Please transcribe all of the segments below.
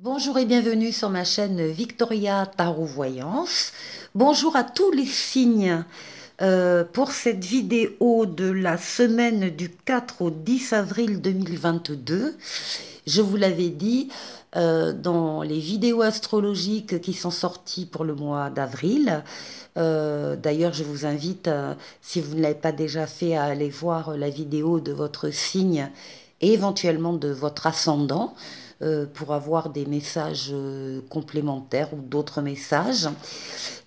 Bonjour et bienvenue sur ma chaîne Victoria Tarot Voyance. Bonjour à tous les signes pour cette vidéo de la semaine du 4 au 10 avril 2022. Je vous l'avais dit dans les vidéos astrologiques qui sont sorties pour le mois d'avril. D'ailleurs, je vous invite, si vous ne l'avez pas déjà fait, à aller voir la vidéo de votre signe et éventuellement de votre ascendant pour avoir des messages complémentaires ou d'autres messages.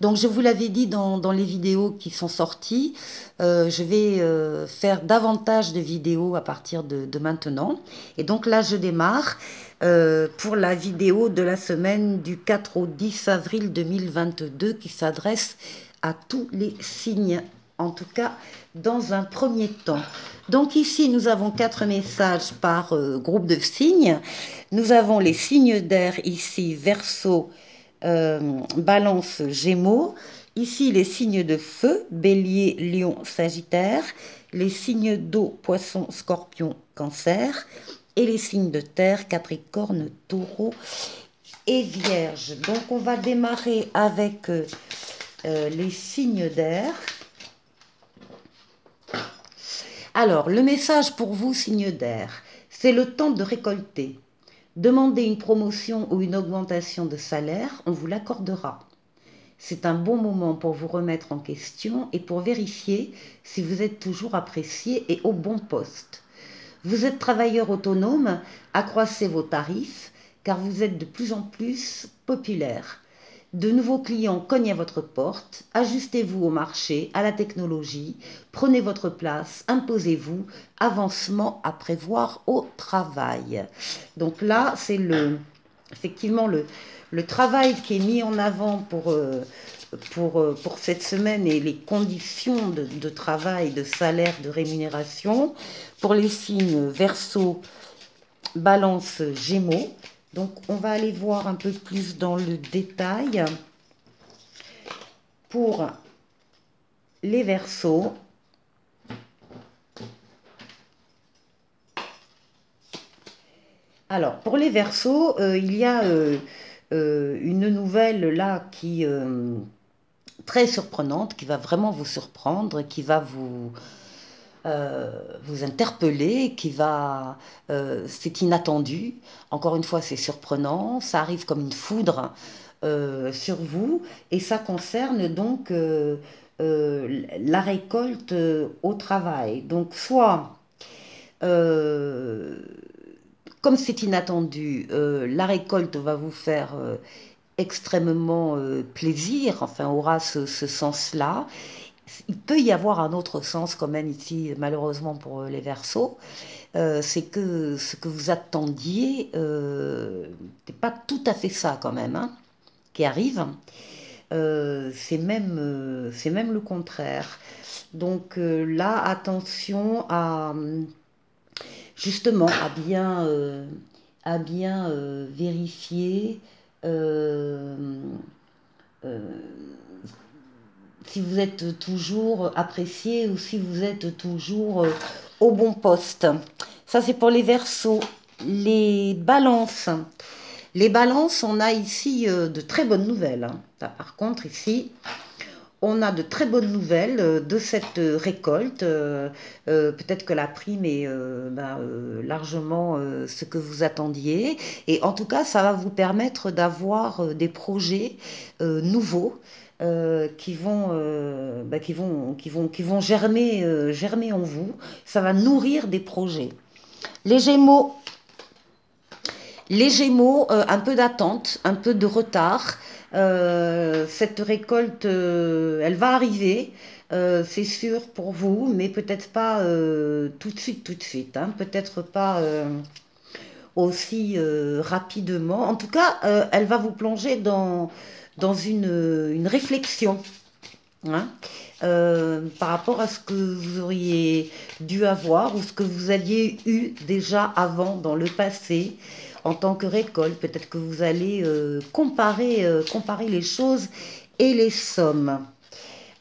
Donc je vous l'avais dit dans les vidéos qui sont sorties, je vais faire davantage de vidéos à partir de maintenant. Et donc là je démarre pour la vidéo de la semaine du 4 au 10 avril 2022 qui s'adresse à tous les signes, en tout cas dans un premier temps. Donc ici, nous avons 4 messages par groupe de signes. Nous avons les signes d'air ici, Verseau, Balance, Gémeaux. Ici, les signes de feu, Bélier, Lion, Sagittaire. Les signes d'eau, Poisson, Scorpion, Cancer. Et les signes de terre, Capricorne, Taureau et Vierge. Donc, on va démarrer avec les signes d'air. Alors, le message pour vous, signe d'air, c'est le temps de récolter. Demandez une promotion ou une augmentation de salaire, on vous l'accordera. C'est un bon moment pour vous remettre en question et pour vérifier si vous êtes toujours apprécié et au bon poste. Vous êtes travailleur autonome, accroissez vos tarifs car vous êtes de plus en plus populaire. De nouveaux clients cognent à votre porte, ajustez-vous au marché, à la technologie, prenez votre place, imposez-vous, avancement à prévoir au travail. Donc là, c'est effectivement le travail qui est mis en avant pour cette semaine et les conditions de travail, de salaire, de rémunération pour les signes Verseau, Balance, Gémeaux. Donc, on va aller voir un peu plus dans le détail pour les Verseaux. Alors, pour les Verseaux, il y a une nouvelle là qui très surprenante, qui va vraiment vous surprendre, qui va vous interpeller, c'est inattendu. Encore une fois, c'est surprenant, ça arrive comme une foudre sur vous, et ça concerne donc la récolte au travail. Donc, soit, comme c'est inattendu, la récolte va vous faire extrêmement plaisir, enfin, aura ce sens-là. Il peut y avoir un autre sens quand même ici, malheureusement pour les Verseaux, c'est que ce que vous attendiez n'est pas tout à fait ça quand même, hein, qui arrive. C'est même le contraire. Donc là, attention à justement à bien vérifier euh, euh, si vous êtes toujours apprécié ou si vous êtes toujours au bon poste. Ça, c'est pour les Verseaux. Les Balances. Les Balances, on a ici de très bonnes nouvelles, hein. Par contre, ici, on a de très bonnes nouvelles de cette récolte. Peut-être que la prime est largement ce que vous attendiez. Et en tout cas, ça va vous permettre d'avoir des projets nouveaux qui vont germer, germer en vous. Ça va nourrir des projets. Les Gémeaux, un peu d'attente, un peu de retard. Cette récolte, elle va arriver, c'est sûr pour vous, mais peut-être pas tout de suite, hein, peut-être pas aussi rapidement. En tout cas, elle va vous plonger dans une réflexion, hein, par rapport à ce que vous auriez dû avoir ou ce que vous aviez eu déjà avant dans le passé en tant que récolte. Peut-être que vous allez comparer les choses et les sommes.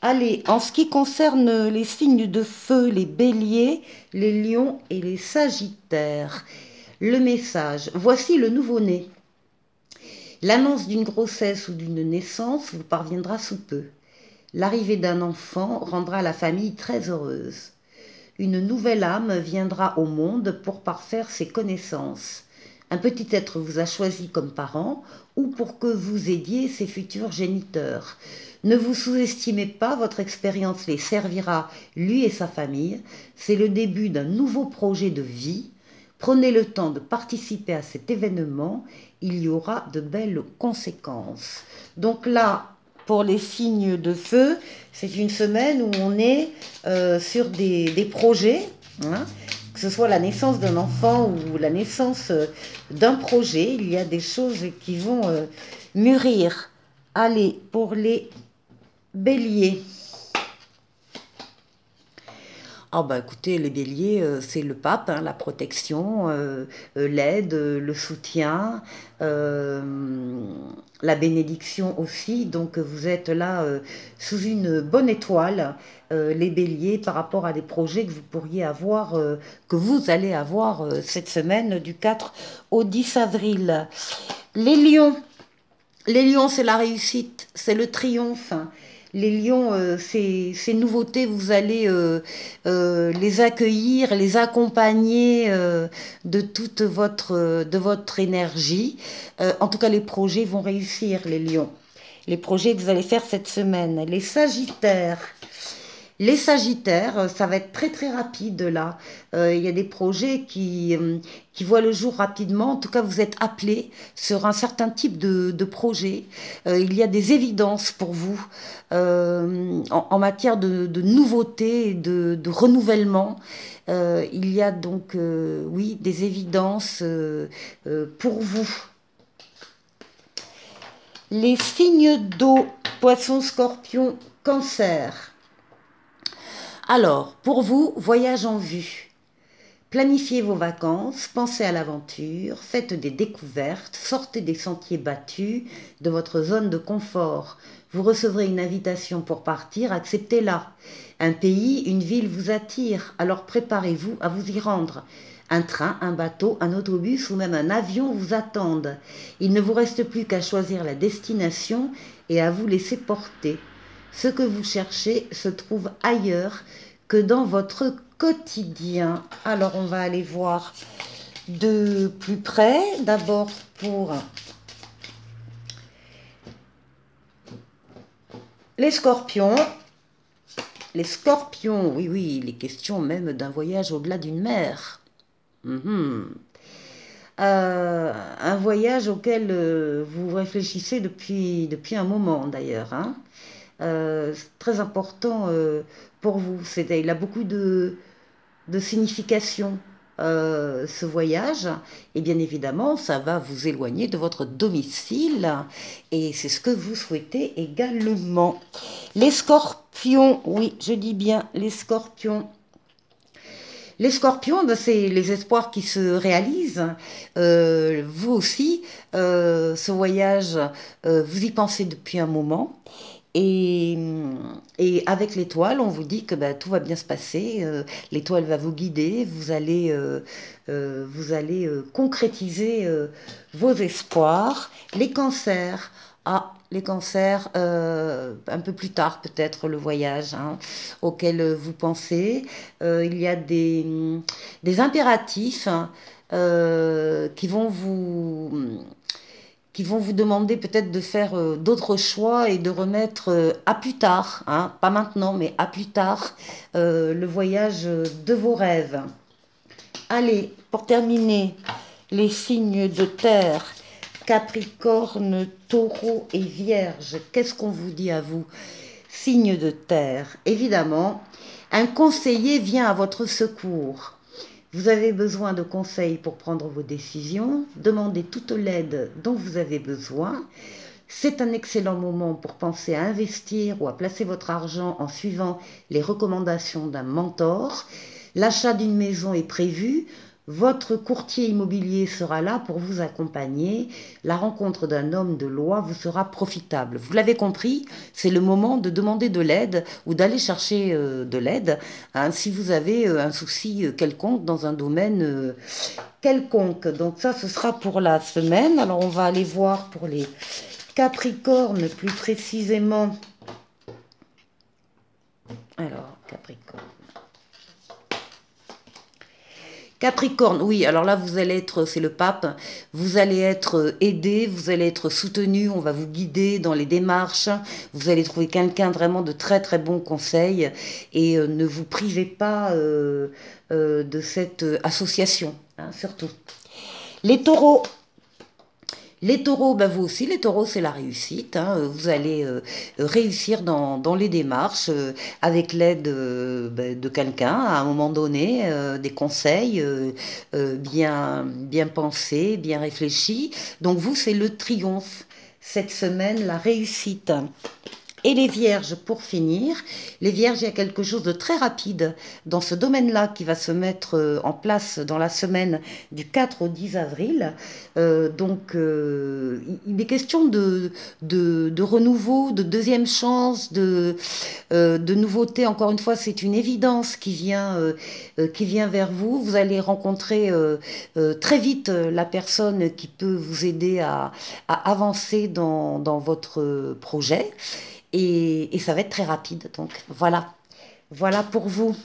Allez, en ce qui concerne les signes de feu, les béliers, les lions et les sagittaires, le message, voici le nouveau-né. L'annonce d'une grossesse ou d'une naissance vous parviendra sous peu. L'arrivée d'un enfant rendra la famille très heureuse. Une nouvelle âme viendra au monde pour parfaire ses connaissances. Un petit être vous a choisi comme parent ou pour que vous aidiez ses futurs géniteurs. Ne vous sous-estimez pas, votre expérience les servira, lui et sa famille. C'est le début d'un nouveau projet de vie. Prenez le temps de participer à cet événement, il y aura de belles conséquences. Donc là, pour les signes de feu, c'est une semaine où on est sur des projets, hein, que ce soit la naissance d'un enfant ou la naissance d'un projet, il y a des choses qui vont mûrir. Allez, pour les béliers. Ah bah écoutez, les béliers, c'est le pape, hein, la protection, l'aide, le soutien, la bénédiction aussi. Donc vous êtes là sous une bonne étoile, les béliers, par rapport à des projets que vous pourriez avoir, que vous allez avoir cette semaine du 4 au 10 avril. Les lions. Les lions, c'est la réussite, c'est le triomphe. Les lions, ces nouveautés, vous allez les accueillir, les accompagner de toute votre énergie. En tout cas, les projets vont réussir, les lions. Les projets que vous allez faire cette semaine. Les sagittaires. Les sagittaires, ça va être très très rapide là. Il y a des projets qui voient le jour rapidement. En tout cas, vous êtes appelés sur un certain type de projet. Il y a des évidences pour vous en matière de nouveautés, de renouvellement. Il y a donc, oui, des évidences pour vous. Les signes d'eau, poisson, scorpion, cancer. Alors, pour vous, voyage en vue. Planifiez vos vacances, pensez à l'aventure, faites des découvertes, sortez des sentiers battus, de votre zone de confort. Vous recevrez une invitation pour partir, acceptez-la. Un pays, une ville vous attire, alors préparez-vous à vous y rendre. Un train, un bateau, un autobus ou même un avion vous attendent. Il ne vous reste plus qu'à choisir la destination et à vous laisser porter. Ce que vous cherchez se trouve ailleurs que dans votre quotidien. Alors, on va aller voir de plus près. D'abord pour les scorpions. Les scorpions, oui, oui, il est question même d'un voyage au-delà d'une mer. Un voyage auquel vous réfléchissez depuis un moment d'ailleurs, hein. C'est très important pour vous. Il a beaucoup de signification, ce voyage. Et bien évidemment, ça va vous éloigner de votre domicile. Et c'est ce que vous souhaitez également. Les scorpions, oui, je dis bien les scorpions. Les scorpions, ben, c'est les espoirs qui se réalisent. Vous aussi, ce voyage, vous y pensez depuis un moment. Et avec l'étoile, on vous dit que ben, tout va bien se passer. L'étoile va vous guider. Vous allez concrétiser vos espoirs. Les cancers. Ah, les cancers, un peu plus tard peut-être le voyage, hein, auquel vous pensez. Il y a des impératifs, hein, qui vont vous demander peut-être de faire d'autres choix et de remettre à plus tard, hein, pas maintenant, mais à plus tard, le voyage de vos rêves. Allez, pour terminer, les signes de terre, Capricorne, Taureau et Vierge. Qu'est-ce qu'on vous dit à vous? Signes de terre, évidemment, un conseiller vient à votre secours. Vous avez besoin de conseils pour prendre vos décisions, demandez toute l'aide dont vous avez besoin. C'est un excellent moment pour penser à investir ou à placer votre argent en suivant les recommandations d'un mentor. L'achat d'une maison est prévu, Votre courtier immobilier sera là pour vous accompagner. La rencontre d'un homme de loi vous sera profitable. Vous l'avez compris, c'est le moment de demander de l'aide ou d'aller chercher de l'aide, hein, si vous avez un souci quelconque dans un domaine quelconque. Donc ça, ce sera pour la semaine. Alors on va aller voir pour les Capricornes plus précisément. Alors, Capricorne. Capricorne, oui, alors là, vous allez être, c'est le pape, vous allez être aidé, vous allez être soutenu, on va vous guider dans les démarches, vous allez trouver quelqu'un vraiment de très très bons conseils et ne vous privez pas de cette association, hein, surtout. Les taureaux, les taureaux, ben vous aussi, les taureaux, c'est la réussite, hein. Vous allez réussir dans les démarches avec l'aide ben, de quelqu'un à un moment donné, des conseils bien pensés, bien réfléchis. Donc vous, c'est le triomphe cette semaine, la réussite. Et les vierges, pour finir, les vierges, il y a quelque chose de très rapide dans ce domaine-là qui va se mettre en place dans la semaine du 4 au 10 avril. Il est question de renouveau, de deuxième chance, de nouveauté. Encore une fois, c'est une évidence qui vient vers vous. Vous allez rencontrer très vite la personne qui peut vous aider à avancer dans votre projet. Et ça va être très rapide. Donc voilà, voilà pour vous.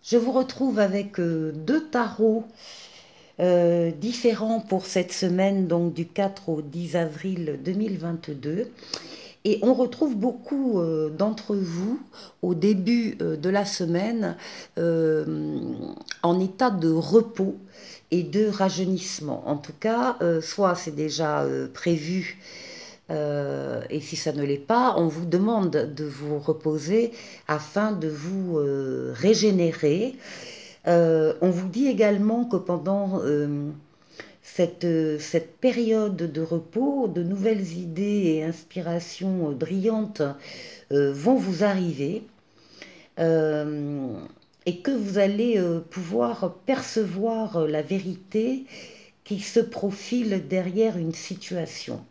Je vous retrouve avec deux tarots différents pour cette semaine, donc du 4 au 10 avril 2022. Et on retrouve beaucoup d'entre vous au début de la semaine en état de repos et de rajeunissement. En tout cas, soit c'est déjà prévu et si ça ne l'est pas, on vous demande de vous reposer afin de vous régénérer. On vous dit également que pendant cette période de repos, de nouvelles idées et inspirations brillantes vont vous arriver et que vous allez pouvoir percevoir la vérité qui se profile derrière une situation.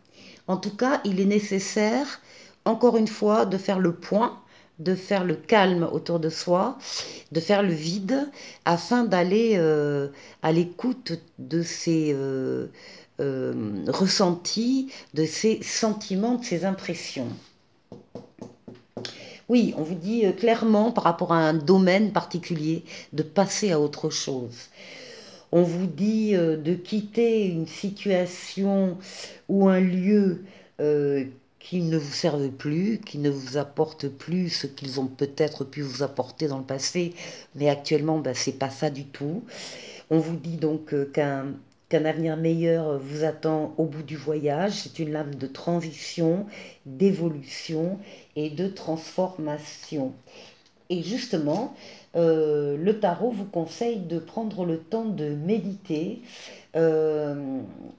En tout cas, il est nécessaire, encore une fois, de faire le point, de faire le calme autour de soi, de faire le vide, afin d'aller à l'écoute de ces ressentis, de ces sentiments, de ces impressions. Oui, on vous dit clairement, par rapport à un domaine particulier, de passer à autre chose. On vous dit de quitter une situation ou un lieu qui ne vous servent plus, qui ne vous apporte plus ce qu'ils ont peut-être pu vous apporter dans le passé, mais actuellement, ben, c'est pas ça du tout. On vous dit donc qu'un avenir meilleur vous attend au bout du voyage. C'est une lame de transition, d'évolution et de transformation. Et justement, le tarot vous conseille de prendre le temps de méditer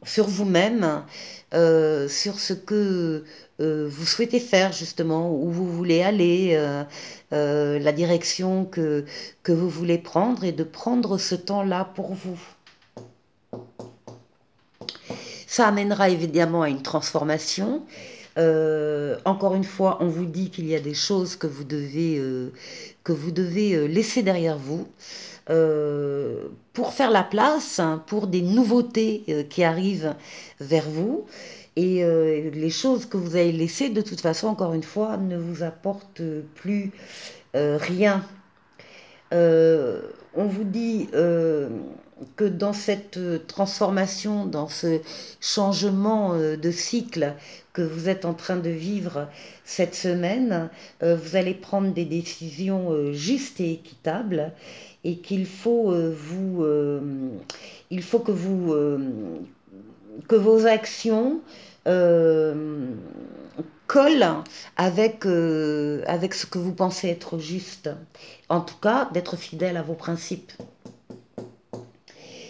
sur vous-même, sur ce que vous souhaitez faire justement, où vous voulez aller, la direction que vous voulez prendre et de prendre ce temps-là pour vous. Ça amènera évidemment à une transformation. Encore une fois, on vous dit qu'il y a des choses que vous devez laisser derrière vous pour faire la place, hein, pour des nouveautés qui arrivent vers vous. Et les choses que vous avez laissées, de toute façon, encore une fois, ne vous apportent plus rien. On vous dit que dans cette transformation, dans ce changement de cycle que vous êtes en train de vivre cette semaine, vous allez prendre des décisions justes et équitables et qu'il faut il faut que vos actions colle avec ce que vous pensez être juste. En tout cas, d'être fidèle à vos principes.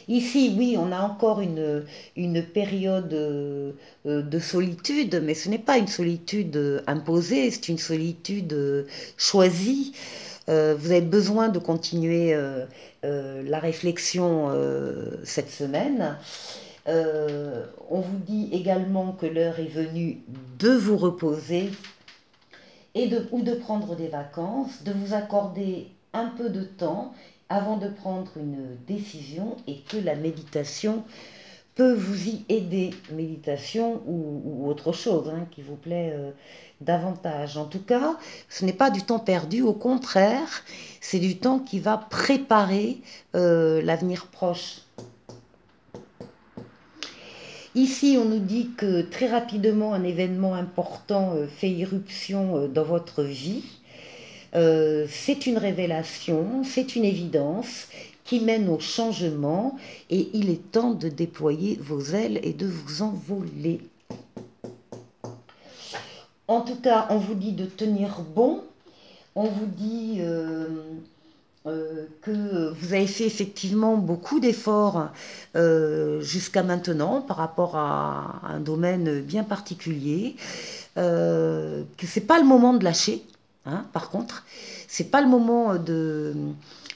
Ici, oui, on a encore une période de solitude, mais ce n'est pas une solitude imposée, c'est une solitude choisie. Vous avez besoin de continuer la réflexion cette semaine. On vous dit également que l'heure est venue de vous reposer ou de prendre des vacances, de vous accorder un peu de temps avant de prendre une décision et que la méditation peut vous y aider, méditation ou autre chose qui vous plaît davantage. En tout cas, ce n'est pas du temps perdu, au contraire, c'est du temps qui va préparer l'avenir proche. Ici, on nous dit que très rapidement, un événement important fait irruption dans votre vie. C'est une révélation, c'est une évidence qui mène au changement et il est temps de déployer vos ailes et de vous envoler. En tout cas, on vous dit de tenir bon, on vous dit que vous avez fait effectivement beaucoup d'efforts jusqu'à maintenant par rapport à un domaine bien particulier, que ce n'est pas le moment de lâcher, par contre, ce n'est pas le moment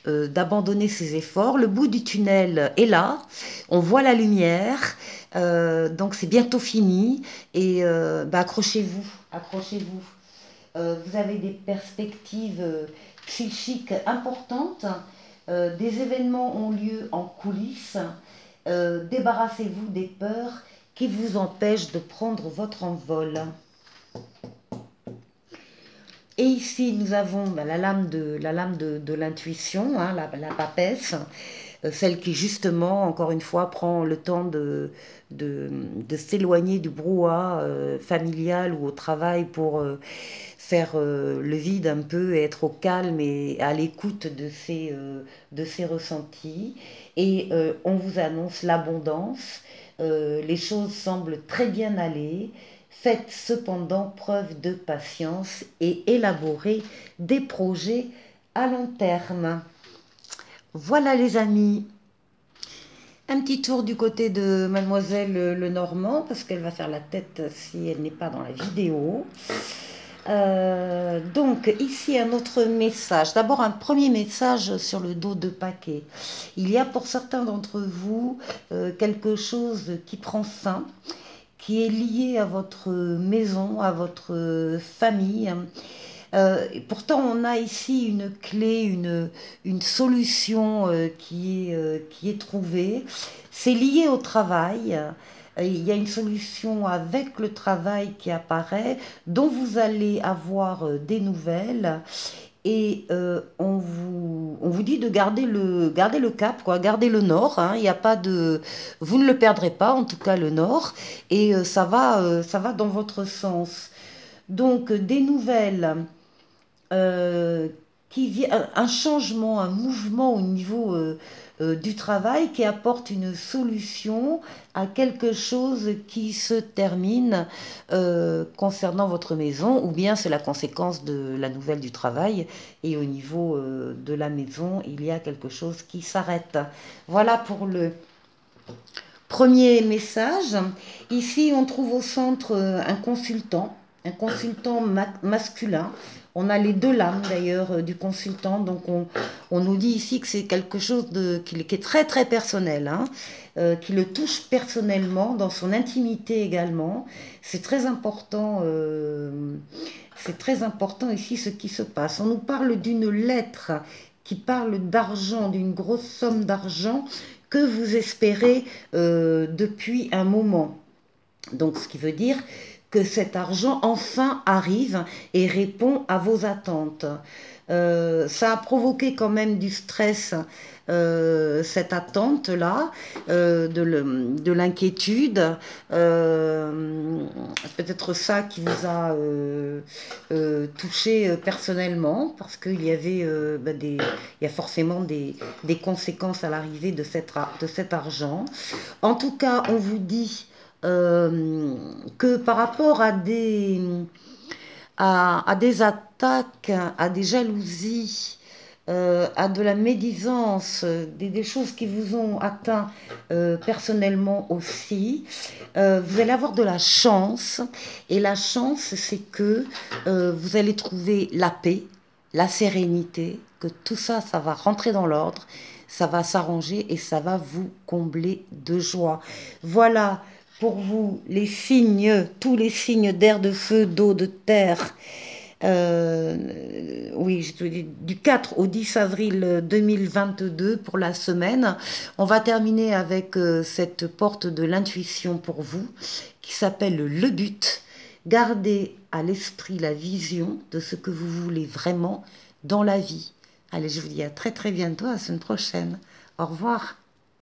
d'abandonner ses efforts. Le bout du tunnel est là, on voit la lumière, donc c'est bientôt fini et accrochez-vous, accrochez-vous. Vous avez des perspectives psychiques importantes, des événements ont lieu en coulisses, débarrassez-vous des peurs qui vous empêchent de prendre votre envol. Et ici, nous avons la lame de l'intuition, la papesse, celle qui justement, encore une fois, prend le temps de s'éloigner du brouhaha familial ou au travail pour faire le vide un peu et être au calme et à l'écoute de ses ressentis. Et on vous annonce l'abondance, les choses semblent très bien aller. Faites cependant preuve de patience et élaborez des projets à long terme. Voilà les amis, un petit tour du côté de Mademoiselle Lenormand, parce qu'elle va faire la tête si elle n'est pas dans la vidéo. Donc ici un autre message, d'abord un premier message sur le dos de paquet. Il y a pour certains d'entre vous quelque chose qui prend fin, qui est lié à votre maison, à votre famille. Pourtant, on a ici une clé, une solution qui est trouvée. C'est lié au travail. Il y a une solution avec le travail qui apparaît, dont vous allez avoir des nouvelles. Et on vous dit de garder le cap, quoi, garder le nord. Il y a pas de, vous ne le perdrez pas, en tout cas le nord. Et ça va dans votre sens. Donc des nouvelles. Un changement, un mouvement au niveau du travail qui apporte une solution à quelque chose qui se termine concernant votre maison, ou bien c'est la conséquence de la nouvelle du travail et au niveau de la maison, il y a quelque chose qui s'arrête. Voilà pour le premier message. Ici, on trouve au centre un consultant masculin. On a les deux lames d'ailleurs du consultant, donc on nous dit ici que c'est quelque chose qui est très très personnel, qui le touche personnellement, dans son intimité également. C'est très important ici ce qui se passe. On nous parle d'une lettre qui parle d'argent, d'une grosse somme d'argent que vous espérez depuis un moment. Donc ce qui veut dire que cet argent enfin arrive et répond à vos attentes. Ça a provoqué quand même du stress, cette attente-là, de l'inquiétude. C'est peut-être ça qui vous a touché personnellement, parce qu'il y avait il y a forcément des conséquences à l'arrivée de cet argent. En tout cas, on vous dit que par rapport à des attaques, à des jalousies, à de la médisance, des choses qui vous ont atteint personnellement aussi, vous allez avoir de la chance. Et la chance, c'est que vous allez trouver la paix, la sérénité, que tout ça, ça va rentrer dans l'ordre, ça va s'arranger et ça va vous combler de joie. Voilà pour vous les signes, tous les signes d'air, de feu, d'eau, de terre. Oui, je te dis, du 4 au 10 avril 2022 pour la semaine. On va terminer avec cette porte de l'intuition pour vous qui s'appelle le but. Gardez à l'esprit la vision de ce que vous voulez vraiment dans la vie. Allez, je vous dis à très très bientôt, à la semaine prochaine. Au revoir.